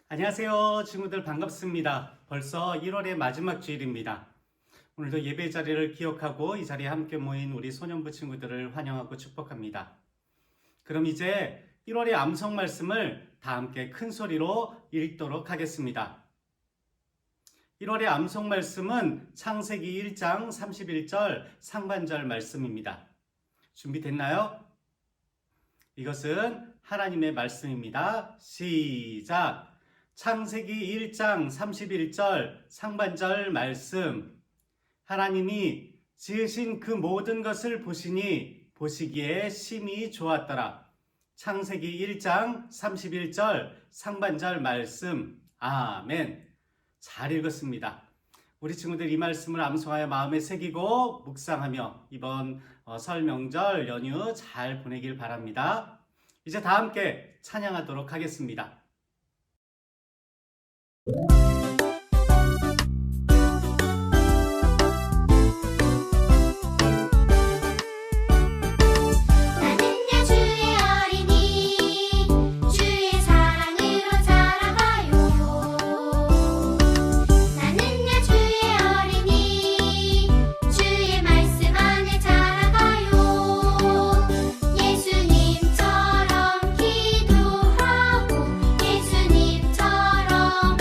안녕하세요, 친구들 반갑습니다. 벌써 1월의 마지막 주일입니다. 오늘도 예배 자리를 기억하고 이 자리에 함께 모인 우리 소년부 친구들을 환영하고 축복합니다. 그럼 이제 1월의 암송 말씀을 다 함께 큰 소리로 읽도록 하겠습니다. 1월의 암송 말씀은 창세기 1장 31절 상반절 말씀입니다. 준비됐나요? 이것은 하나님의 말씀입니다. 시작! 창세기 1장 31절 상반절 말씀. 하나님이 지으신 그 모든 것을 보시니 보시기에 심히 좋았더라. 창세기 1장 31절 상반절 말씀. 아멘. 잘 읽었습니다. 우리 친구들 이 말씀을 암송하여 마음에 새기고 묵상하며 이번 설 명절 연휴 잘 보내길 바랍니다. 이제 다 함께 찬양하도록 하겠습니다. 예수님처럼 기도하고 예수님처럼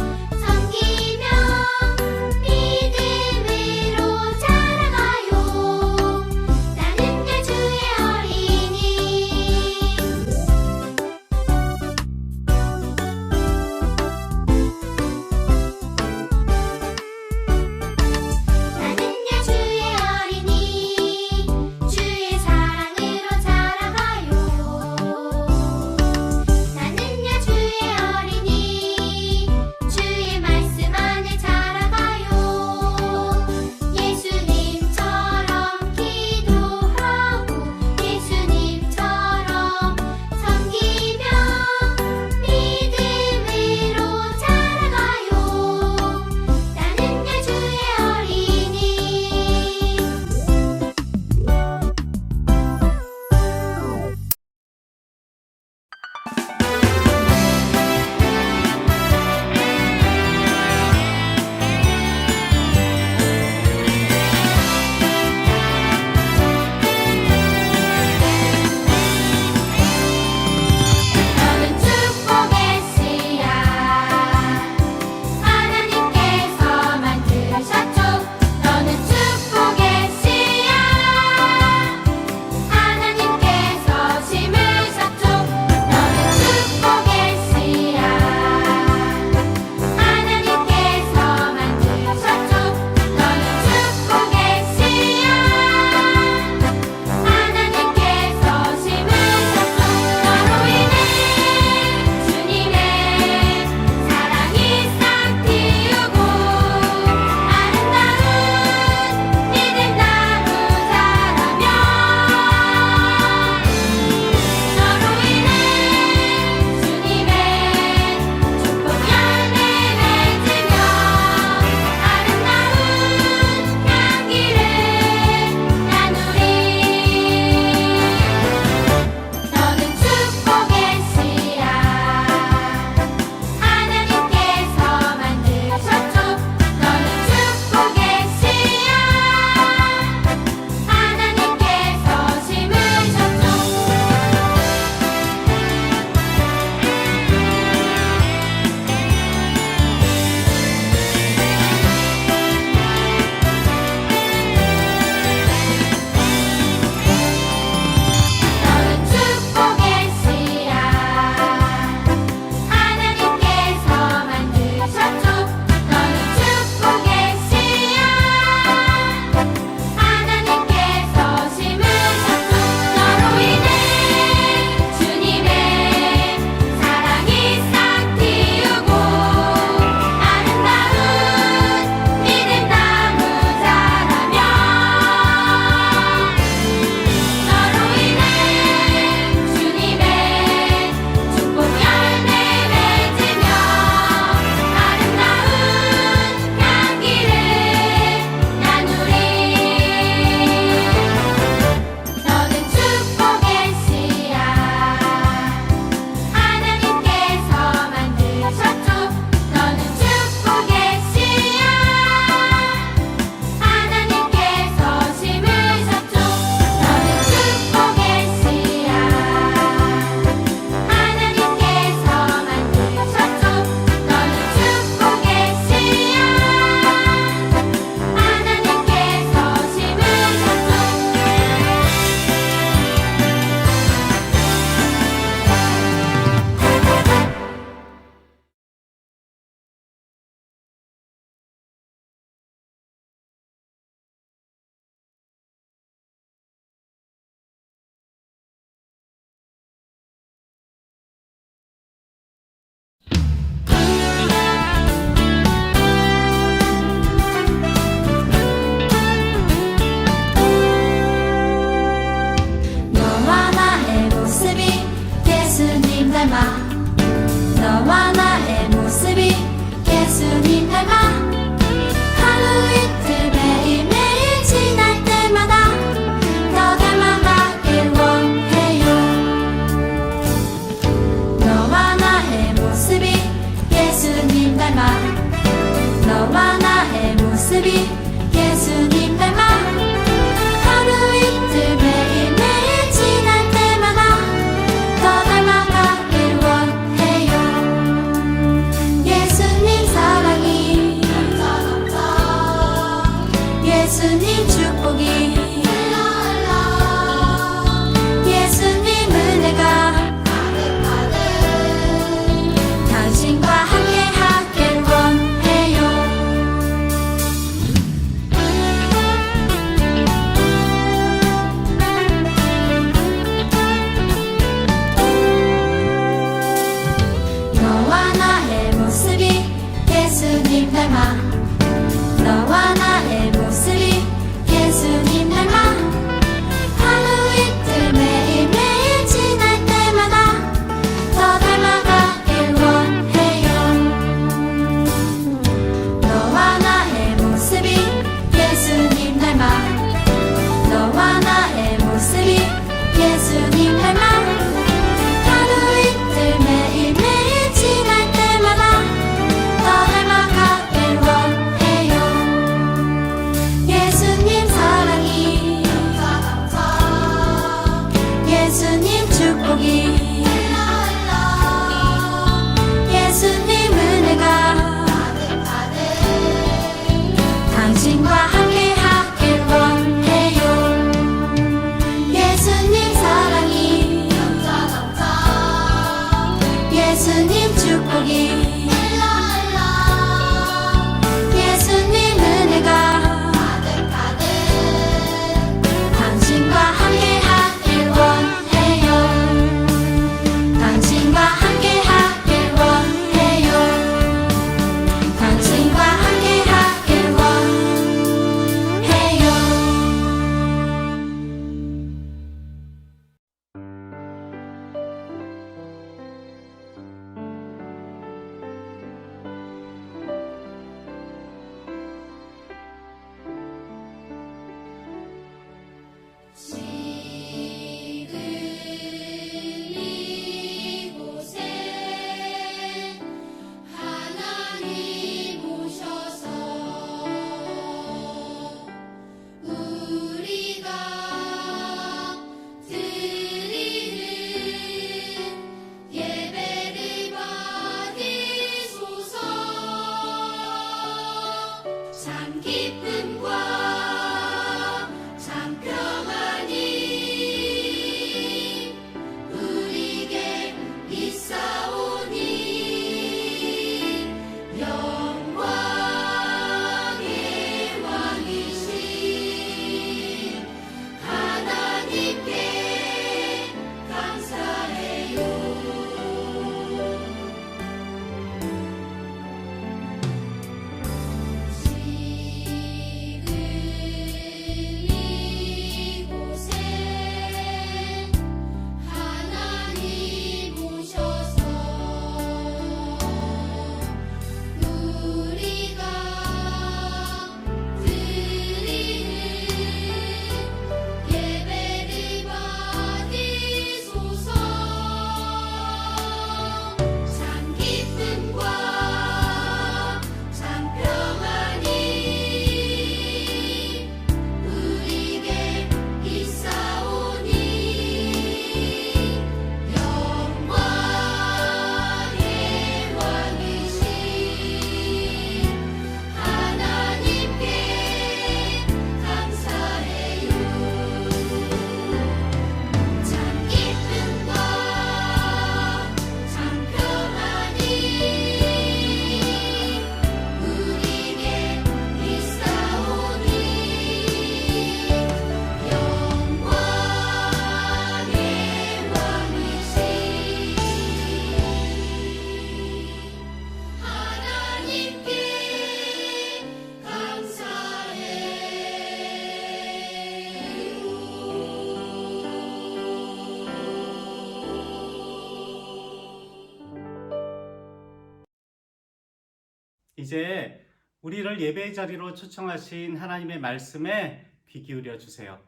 이제 우리를 예배의 자리로 초청하신 하나님의 말씀에 귀 기울여 주세요.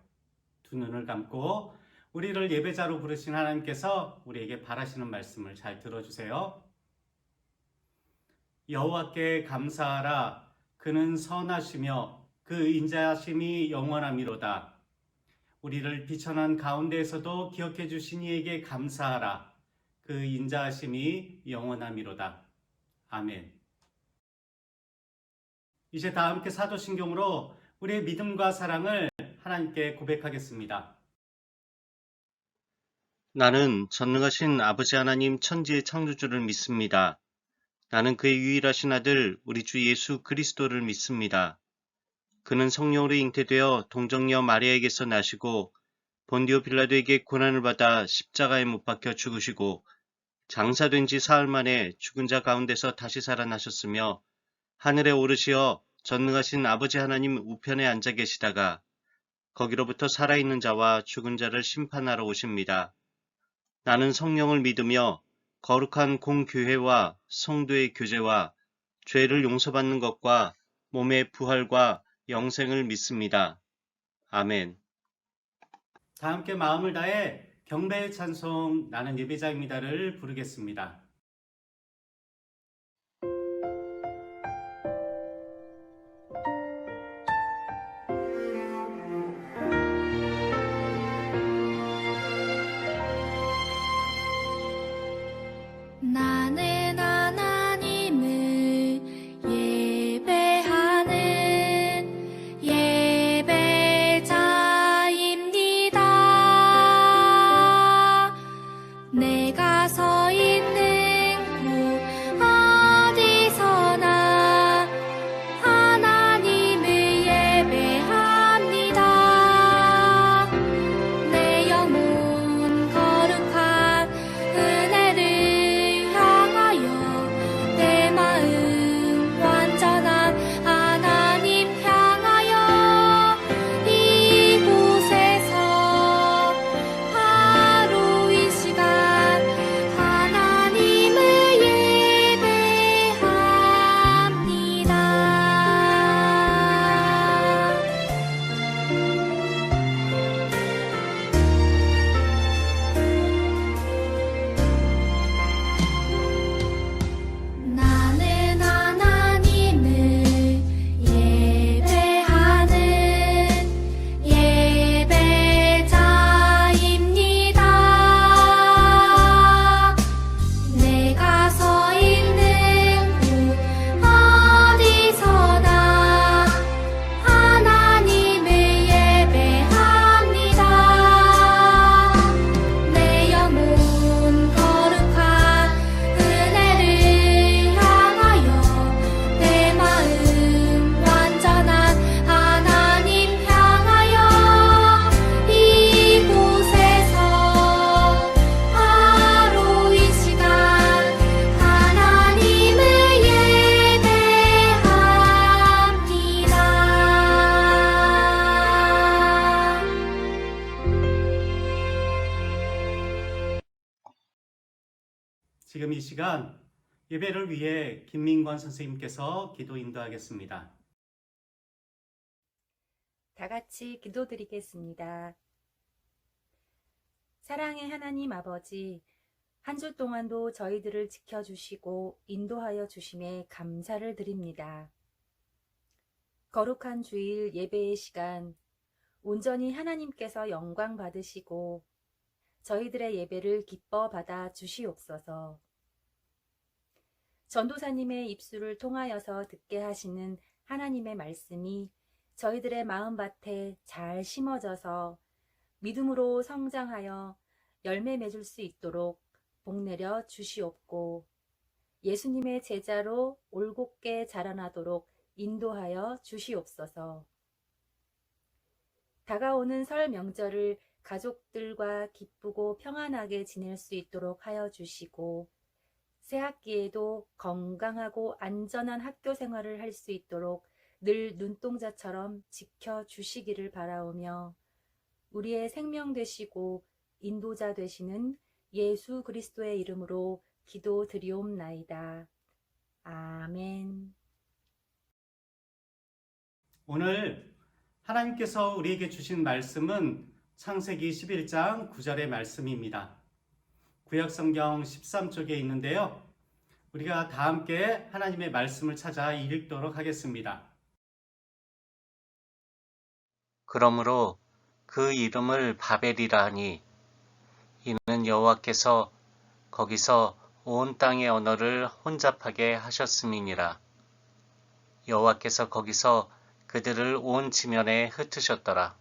두 눈을 감고 우리를 예배자로 부르신 하나님께서 우리에게 바라시는 말씀을 잘 들어주세요. 여호와께 감사하라. 그는 선하시며 그 인자하심이 영원하미로다. 우리를 비천한 가운데에서도 기억해 주신 이에게 감사하라. 그 인자하심이 영원하미로다. 아멘. 이제 다 함께 사도신경으로 우리의 믿음과 사랑을 하나님께 고백하겠습니다. 나는 전능하신 아버지 하나님 천지의 창조주를 믿습니다. 나는 그의 유일하신 아들 우리 주 예수 그리스도를 믿습니다. 그는 성령으로 잉태되어 동정녀 마리아에게서 나시고 본디오 빌라도에게 고난을 받아 십자가에 못 박혀 죽으시고 장사된 지 사흘 만에 죽은 자 가운데서 다시 살아나셨으며 하늘에 오르시어 전능하신 아버지 하나님 우편에 앉아 계시다가 거기로부터 살아있는 자와 죽은 자를 심판하러 오십니다. 나는 성령을 믿으며 거룩한 공교회와 성도의 교제와 죄를 용서받는 것과 몸의 부활과 영생을 믿습니다. 아멘. 다 함께 마음을 다해 경배의 찬송 나는 예배자입니다를 부르겠습니다. 나는 하나님을 예배하는 예배자입니다. 내가 서 있는 곳 어디서나 하나님을 예배합니다. 내 영혼 거룩한 은혜를 향하여 내 마음 완전한 하나님 향하여 이곳에서 바로 이 시간 하나님을 예배합니다. 나는 하나님을 예배하는 예배자입니다. 내가 서 있는 곳 어디서나 하나님을 예배합니다. 내 영혼 거룩한 은혜를 향하여 내 마음 완전한 하나님 향하여 이곳에서 바로 이 시간 하나님을 예배합니다. 지금 이 시간 예배를 위해 김민권 선생님께서 기도 인도하겠습니다. 다 같이 기도드리겠습니다. 사랑의 하나님 아버지, 한 주 동안도 저희들을 지켜주시고 인도하여 주심에 감사를 드립니다. 거룩한 주일 예배의 시간, 온전히 하나님께서 영광 받으시고 저희들의 예배를 기뻐 받아 주시옵소서. 전도사님의 입술을 통하여서 듣게 하시는 하나님의 말씀이 저희들의 마음밭에 잘 심어져서 믿음으로 성장하여 열매 맺을 수 있도록 복내려 주시옵고 예수님의 제자로 올곧게 자라나도록 인도하여 주시옵소서. 다가오는 설 명절을 가족들과 기쁘고 평안하게 지낼 수 있도록 하여 주시고 새학기에도 건강하고 안전한 학교 생활을 할 수 있도록 늘 눈동자처럼 지켜주시기를 바라오며 우리의 생명 되시고 인도자 되시는 예수 그리스도의 이름으로 기도드리옵나이다. 아멘. 오늘 하나님께서 우리에게 주신 말씀은 창세기 11장 9절의 말씀입니다. 구약성경 13쪽에 있는데요. 우리가 다 함께 하나님의 말씀을 찾아 읽도록 하겠습니다. 그러므로 그 이름을 바벨이라 하니 이는 여호와께서 거기서 온 땅의 언어를 혼잡하게 하셨음이니라. 여호와께서 거기서 그들을 온 지면에 흩으셨더라.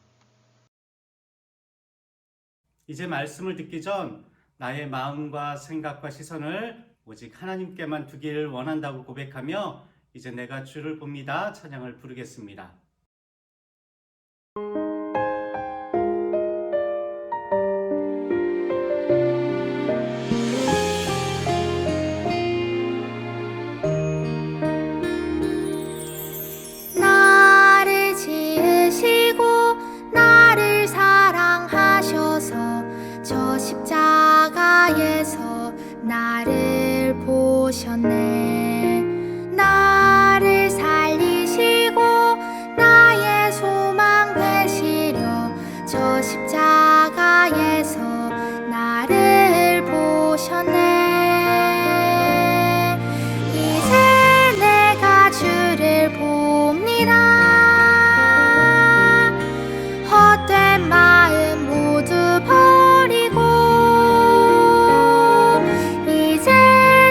이제 말씀을 듣기 전 나의 마음과 생각과 시선을 오직 하나님께만 두기를 원한다고 고백하며 이제 내가 주를 봅니다. 찬양을 부르겠습니다. 나를 지으시고 나를 사랑하셔서 저 십자가에서 나를 보셨네. 나를 살리시고 나의 소망 되시려 저 십자가에서 나를 보셨네. 이제 내가 주를 봅니다. 헛된 마음 모두 버리고 이제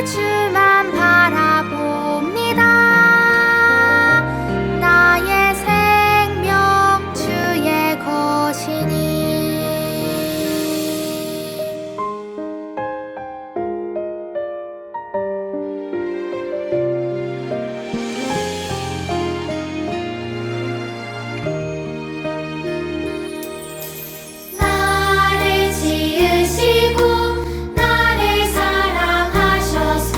주만 바라봅니다. 나의 생명 주의 것이니. 나를 지으시고 나를 사랑하셔서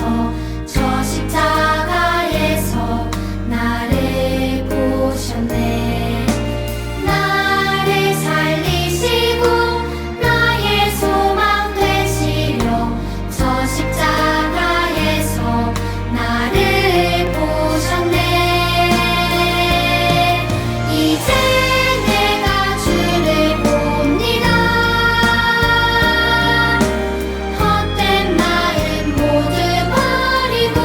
저 십자가에서 나를 보셨네. 나를 살리시고 나의 소망 되시려 저 십자가에서 나를 보셨네. 이제 내가 주를 봅니다. 헛된 마음 모두 버리고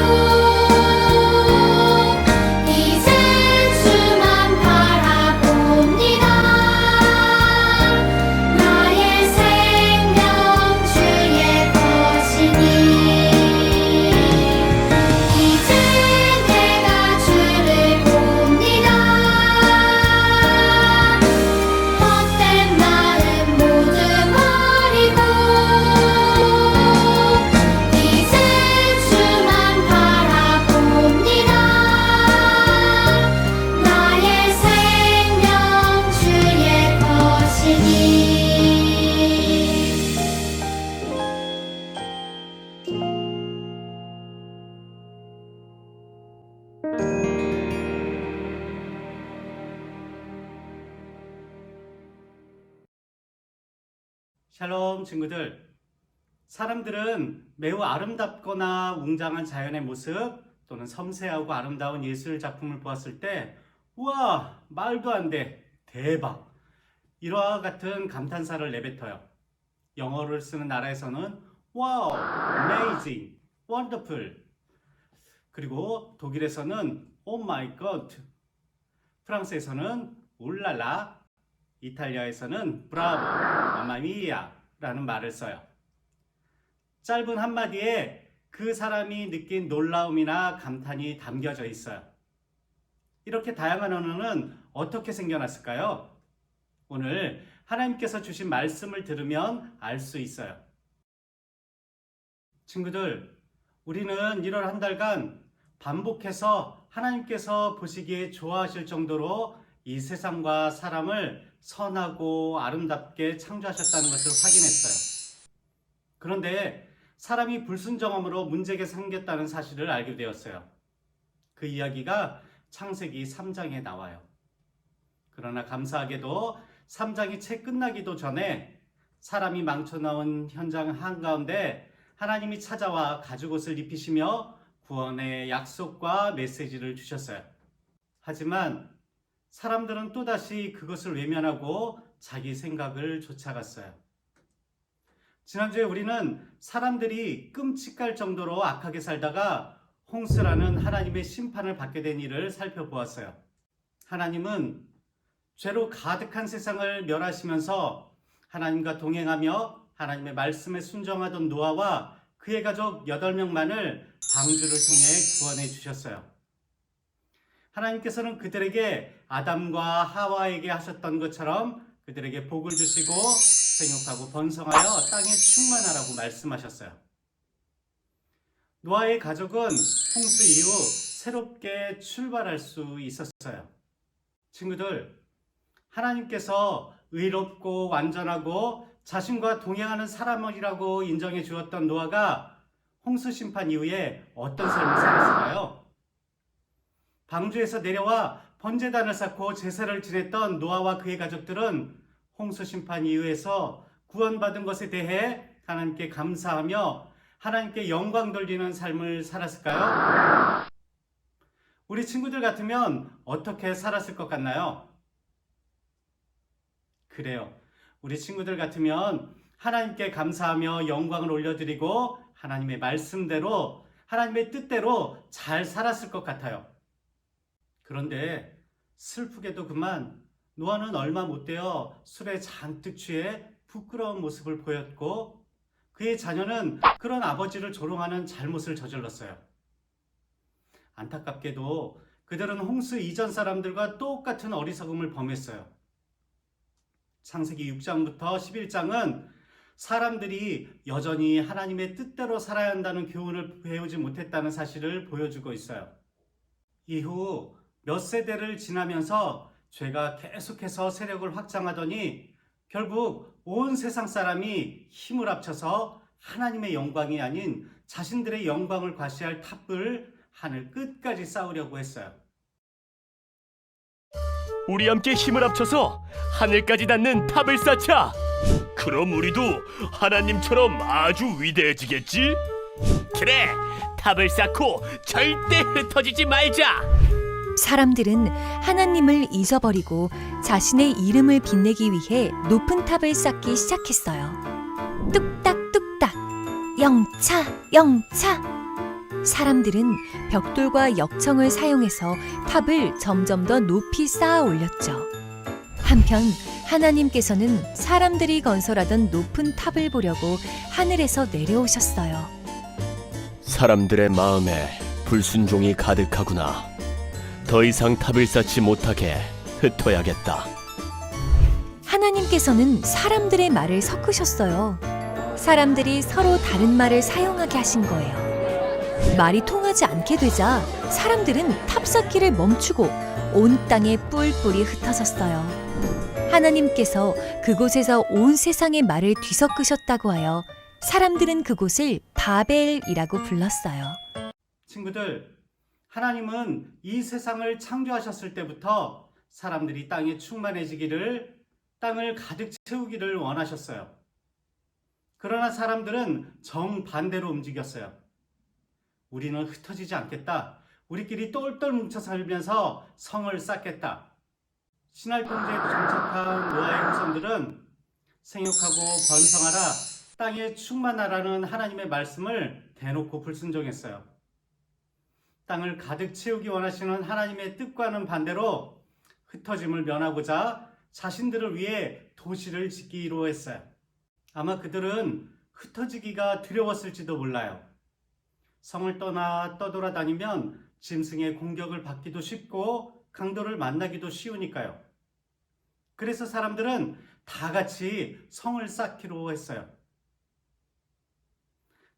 이제 주만 바라봅니다. 나의 생명 주의 것이니. 이제 내가 주를 봅니다. 헛된 마음 모두 버리고 이제 주만 바라봅니다. 나의 생명 주의 것이니. 샬롬 친구들. 사람들은 매우 아름답거나 웅장한 자연의 모습 또는 섬세하고 아름다운 예술 작품을 보았을 때 우와, 말도 안 돼, 대박, 이와 같은 감탄사를 내뱉어요. 영어를 쓰는 나라에서는 와우, amazing, wonderful, 그리고 독일에서는 oh my god, 프랑스에서는 울랄라, 이탈리아에서는 브라보, 마마미야 라는 말을 써요. 짧은 한마디에 그 사람이 느낀 놀라움이나 감탄이 담겨져 있어요. 이렇게 다양한 언어는 어떻게 생겨났을까요? 오늘 하나님께서 주신 말씀을 들으면 알 수 있어요. 친구들, 우리는 1월 한 달간 반복해서 하나님께서 보시기에 좋아하실 정도로 이 세상과 사람을 선하고 아름답게 창조하셨다는 것을 확인했어요. 그런데 사람이 불순종함으로 문제가 생겼다는 사실을 알게 되었어요. 그 이야기가 창세기 3장에 나와요. 그러나 감사하게도 3장이 채 끝나기도 전에 사람이 망쳐놓은 현장 한가운데 하나님이 찾아와 가죽옷을 입히시며 구원의 약속과 메시지를 주셨어요. 하지만 사람들은 또다시 그것을 외면하고 자기 생각을 쫓아갔어요. 지난주에 우리는 사람들이 끔찍할 정도로 악하게 살다가 홍수라는 하나님의 심판을 받게 된 일을 살펴보았어요. 하나님은 죄로 가득한 세상을 멸하시면서 하나님과 동행하며 하나님의 말씀에 순종하던 노아와 그의 가족 8명만을 방주를 통해 구원해 주셨어요. 하나님께서는 그들에게 아담과 하와에게 하셨던 것처럼 그들에게 복을 주시고 생육하고 번성하여 땅에 충만하라고 말씀하셨어요. 노아의 가족은 홍수 이후 새롭게 출발할 수 있었어요. 친구들, 하나님께서 의롭고 완전하고 자신과 동행하는 사람이라고 인정해 주었던 노아가 홍수 심판 이후에 어떤 삶을 살았을까요? 방주에서 내려와 번제단을 쌓고 제사를 지냈던 노아와 그의 가족들은 홍수 심판 이후에서 구원받은 것에 대해 하나님께 감사하며 하나님께 영광 돌리는 삶을 살았을까요? 우리 친구들 같으면 어떻게 살았을 것 같나요? 그래요. 우리 친구들 같으면 하나님께 감사하며 영광을 올려드리고 하나님의 말씀대로 하나님의 뜻대로 잘 살았을 것 같아요. 그런데 슬프게도 그만 노아는 얼마 못 되어 술에 잔뜩 취해 부끄러운 모습을 보였고 그의 자녀는 그런 아버지를 조롱하는 잘못을 저질렀어요. 안타깝게도 그들은 홍수 이전 사람들과 똑같은 어리석음을 범했어요. 창세기 6장부터 11장은 사람들이 여전히 하나님의 뜻대로 살아야 한다는 교훈을 배우지 못했다는 사실을 보여주고 있어요. 이후 몇 세대를 지나면서 죄가 계속해서 세력을 확장하더니 결국 온 세상 사람이 힘을 합쳐서 하나님의 영광이 아닌 자신들의 영광을 과시할 탑을 하늘 끝까지 쌓으려고 했어요. 우리 함께 힘을 합쳐서 하늘까지 닿는 탑을 쌓자. 그럼 우리도 하나님처럼 아주 위대해지겠지? 그래, 탑을 쌓고 절대 흩어지지 말자. 사람들은 하나님을 잊어버리고 자신의 이름을 빛내기 위해 높은 탑을 쌓기 시작했어요. 뚝딱뚝딱, 영차, 영차. 사람들은 벽돌과 역청을 사용해서 탑을 점점 더 높이 쌓아 올렸죠. 한편 하나님께서는 사람들이 건설하던 높은 탑을 보려고 하늘에서 내려오셨어요. 사람들의 마음에 불순종이 가득하구나. 더 이상 탑을 쌓지 못하게 흩어야겠다. 하나님께서는 사람들의 말을 섞으셨어요. 사람들이 서로 다른 말을 사용하게 하신 거예요. 말이 통하지 않게 되자 사람들은 탑 쌓기를 멈추고 온 땅에 뿔뿔이 흩어졌어요. 하나님께서 그곳에서 온 세상의 말을 뒤섞으셨다고 하여 사람들은 그곳을 바벨이라고 불렀어요. 친구들, 하나님은 이 세상을 창조하셨을 때부터 사람들이 땅에 충만해지기를, 땅을 가득 채우기를 원하셨어요. 그러나 사람들은 정반대로 움직였어요. 우리는 흩어지지 않겠다. 우리끼리 똘똘 뭉쳐 살면서 성을 쌓겠다. 신할 평지에 정착한 노아의 후손들은 생육하고 번성하라, 땅에 충만하라는 하나님의 말씀을 대놓고 불순종했어요. 땅을 가득 채우기 원하시는 하나님의 뜻과는 반대로 흩어짐을 면하고자 자신들을 위해 도시를 짓기로 했어요. 아마 그들은 흩어지기가 두려웠을지도 몰라요. 성을 떠나 떠돌아다니면 짐승의 공격을 받기도 쉽고 강도를 만나기도 쉬우니까요. 그래서 사람들은 다 같이 성을 쌓기로 했어요.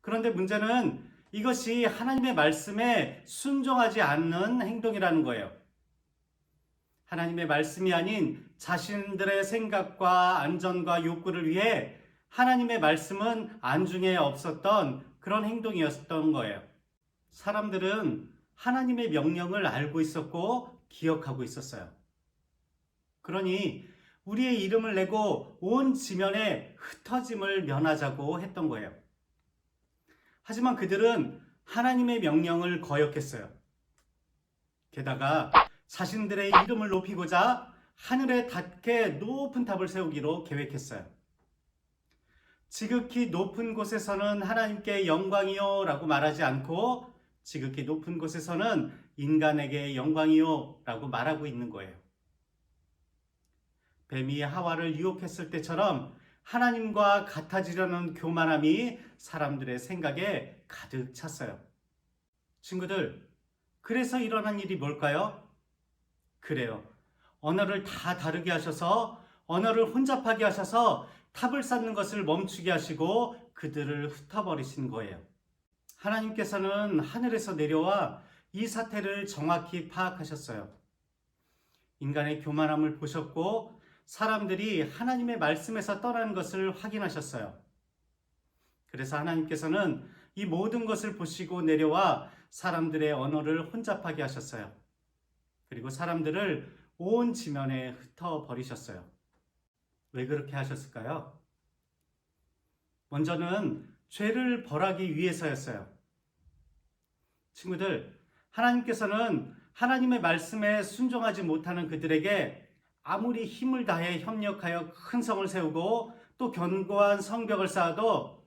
그런데 문제는 이것이 하나님의 말씀에 순종하지 않는 행동이라는 거예요. 하나님의 말씀이 아닌 자신들의 생각과 안전과 욕구를 위해 하나님의 말씀은 안중에 없었던 그런 행동이었던 거예요. 사람들은 하나님의 명령을 알고 있었고 기억하고 있었어요. 그러니 우리의 이름을 내고 온 지면에 흩어짐을 면하자고 했던 거예요. 하지만 그들은 하나님의 명령을 거역했어요. 게다가 자신들의 이름을 높이고자 하늘에 닿게 높은 탑을 세우기로 계획했어요. 지극히 높은 곳에서는 하나님께 영광이요 라고 말하지 않고 지극히 높은 곳에서는 인간에게 영광이요 라고 말하고 있는 거예요. 뱀이 하와를 유혹했을 때처럼 하나님과 같아지려는 교만함이 사람들의 생각에 가득 찼어요. 친구들, 그래서 일어난 일이 뭘까요? 그래요. 언어를 다 다르게 하셔서 언어를 혼잡하게 하셔서 탑을 쌓는 것을 멈추게 하시고 그들을 흩어버리신 거예요. 하나님께서는 하늘에서 내려와 이 사태를 정확히 파악하셨어요. 인간의 교만함을 보셨고 사람들이 하나님의 말씀에서 떠나는 것을 확인하셨어요. 그래서 하나님께서는 이 모든 것을 보시고 내려와 사람들의 언어를 혼잡하게 하셨어요. 그리고 사람들을 온 지면에 흩어버리셨어요. 왜 그렇게 하셨을까요? 먼저는 죄를 벌하기 위해서였어요. 친구들, 하나님께서는 하나님의 말씀에 순종하지 못하는 그들에게 아무리 힘을 다해 협력하여 큰 성을 세우고 또 견고한 성벽을 쌓아도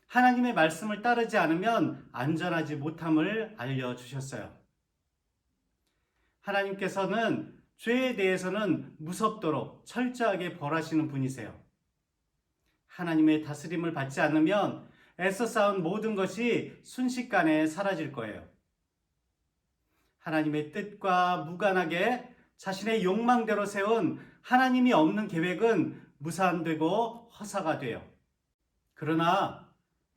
하나님의 말씀을 따르지 않으면 안전하지 못함을 알려주셨어요. 하나님께서는 죄에 대해서는 무섭도록 철저하게 벌하시는 분이세요. 하나님의 다스림을 받지 않으면 애써 쌓은 모든 것이 순식간에 사라질 거예요. 하나님의 뜻과 무관하게 자신의 욕망대로 세운 하나님이 없는 계획은 무산되고 허사가 돼요. 그러나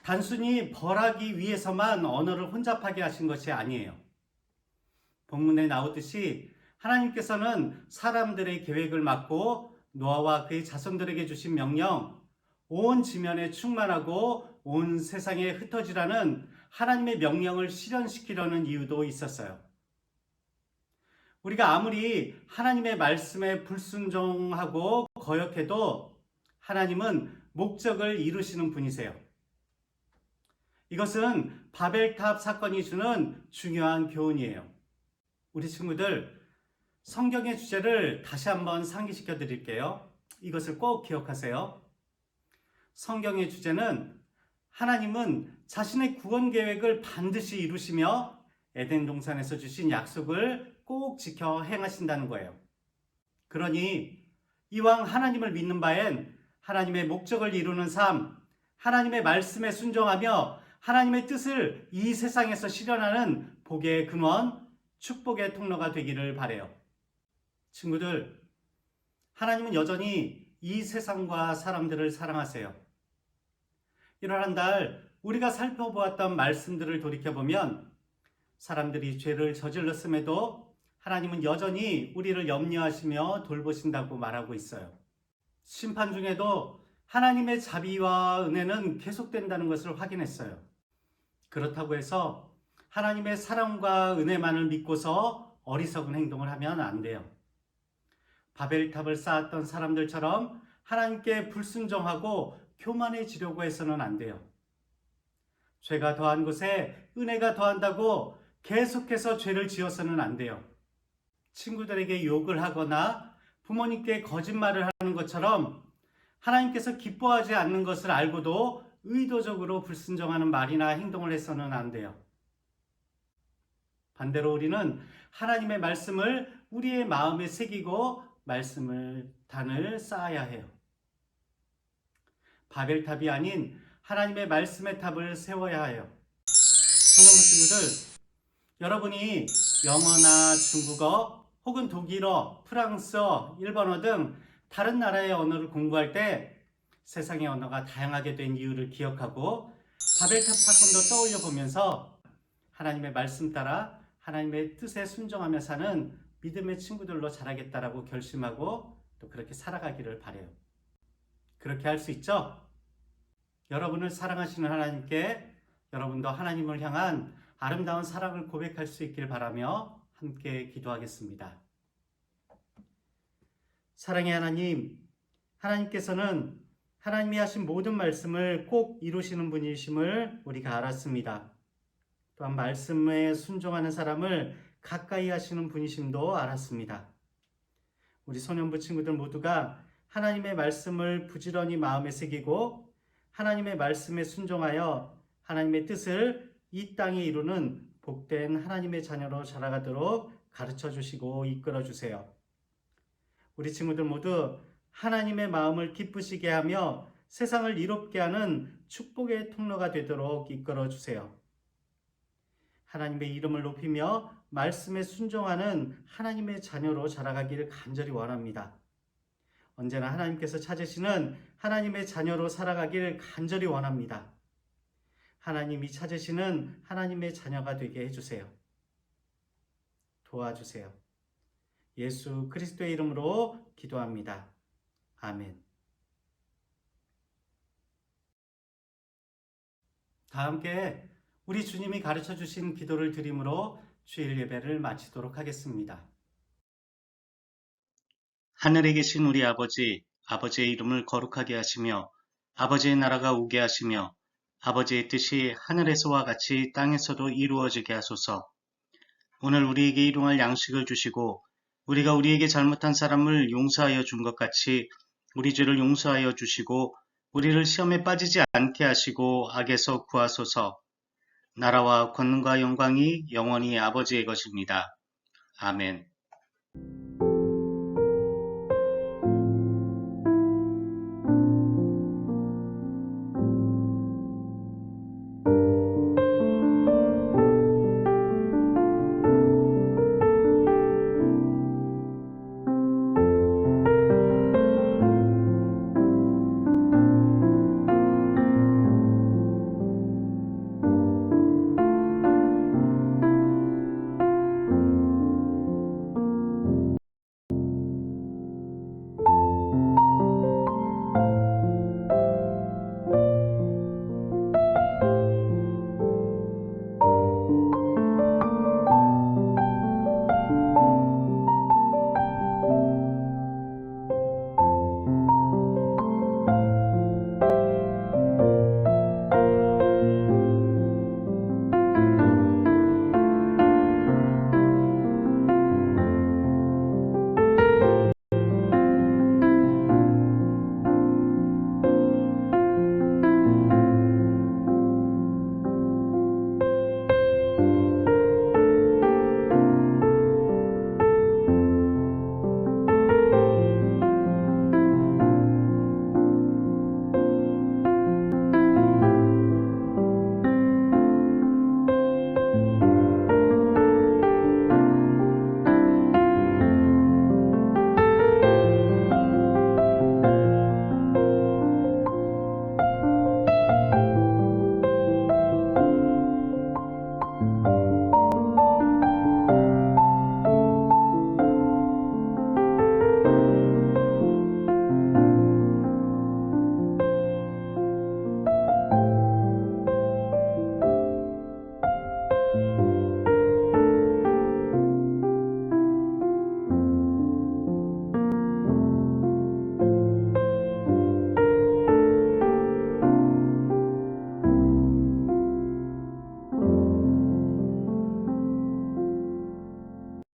단순히 벌하기 위해서만 언어를 혼잡하게 하신 것이 아니에요. 본문에 나오듯이 하나님께서는 사람들의 계획을 막고 노아와 그의 자손들에게 주신 명령, 온 지면에 충만하고 온 세상에 흩어지라는 하나님의 명령을 실현시키려는 이유도 있었어요. 우리가 아무리 하나님의 말씀에 불순종하고 거역해도 하나님은 목적을 이루시는 분이세요. 이것은 바벨탑 사건이 주는 중요한 교훈이에요. 우리 친구들, 성경의 주제를 다시 한번 상기시켜 드릴게요. 이것을 꼭 기억하세요. 성경의 주제는 하나님은 자신의 구원 계획을 반드시 이루시며 에덴 동산에서 주신 약속을 꼭 지켜 행하신다는 거예요. 그러니 이왕 하나님을 믿는 바엔 하나님의 목적을 이루는 삶, 하나님의 말씀에 순종하며 하나님의 뜻을 이 세상에서 실현하는 복의 근원, 축복의 통로가 되기를 바라요. 친구들, 하나님은 여전히 이 세상과 사람들을 사랑하세요. 이런 한 달 우리가 살펴보았던 말씀들을 돌이켜보면 사람들이 죄를 저질렀음에도 하나님은 여전히 우리를 염려하시며 돌보신다고 말하고 있어요. 심판 중에도 하나님의 자비와 은혜는 계속된다는 것을 확인했어요. 그렇다고 해서 하나님의 사랑과 은혜만을 믿고서 어리석은 행동을 하면 안 돼요. 바벨탑을 쌓았던 사람들처럼 하나님께 불순종하고 교만해지려고 해서는 안 돼요. 죄가 더한 곳에 은혜가 더한다고 계속해서 죄를 지어서는 안 돼요. 친구들에게 욕을 하거나 부모님께 거짓말을 하는 것처럼 하나님께서 기뻐하지 않는 것을 알고도 의도적으로 불순종하는 말이나 행동을 해서는 안 돼요. 반대로 우리는 하나님의 말씀을 우리의 마음에 새기고 말씀을 단을 쌓아야 해요. 바벨탑이 아닌 하나님의 말씀의 탑을 세워야 해요. 성령부 친구들, 여러분이 영어나 중국어 혹은 독일어, 프랑스어, 일본어 등 다른 나라의 언어를 공부할 때 세상의 언어가 다양하게 된 이유를 기억하고 바벨탑 사건도 떠올려 보면서 하나님의 말씀 따라 하나님의 뜻에 순종하며 사는 믿음의 친구들로 자라겠다라고 결심하고 또 그렇게 살아가기를 바라요. 그렇게 할 수 있죠? 여러분을 사랑하시는 하나님께 여러분도 하나님을 향한 아름다운 사랑을 고백할 수 있길 바라며 함께 기도하겠습니다. 사랑의 하나님, 하나님께서는 하나님이 하신 모든 말씀을 꼭 이루시는 분이심을 우리가 알았습니다. 또한 말씀에 순종하는 사람을 가까이 하시는 분이심도 알았습니다. 우리 소년부 친구들 모두가 하나님의 말씀을 부지런히 마음에 새기고 하나님의 말씀에 순종하여 하나님의 뜻을 이 땅에 이루는 복된 하나님의 자녀로 자라가도록 가르쳐 주시고 이끌어 주세요. 우리 친구들 모두 하나님의 마음을 기쁘시게 하며 세상을 이롭게 하는 축복의 통로가 되도록 이끌어 주세요. 하나님의 이름을 높이며 말씀에 순종하는 하나님의 자녀로 자라가기를 간절히 원합니다. 언제나 하나님께서 찾으시는 하나님의 자녀로 살아가길 간절히 원합니다. 하나님이 찾으시는 하나님의 자녀가 되게 해주세요. 도와주세요. 예수 그리스도의 이름으로 기도합니다. 아멘. 다 함께 우리 주님이 가르쳐 주신 기도를 드림으로 주일 예배를 마치도록 하겠습니다. 하늘에 계신 우리 아버지, 아버지의 이름을 거룩하게 하시며 아버지의 나라가 오게 하시며 아버지의 뜻이 하늘에서와 같이 땅에서도 이루어지게 하소서. 오늘 우리에게 일용할 양식을 주시고 우리가 우리에게 잘못한 사람을 용서하여 준 것 같이 우리 죄를 용서하여 주시고 우리를 시험에 빠지지 않게 하시고 악에서 구하소서. 나라와 권능과 영광이 영원히 아버지의 것입니다. 아멘.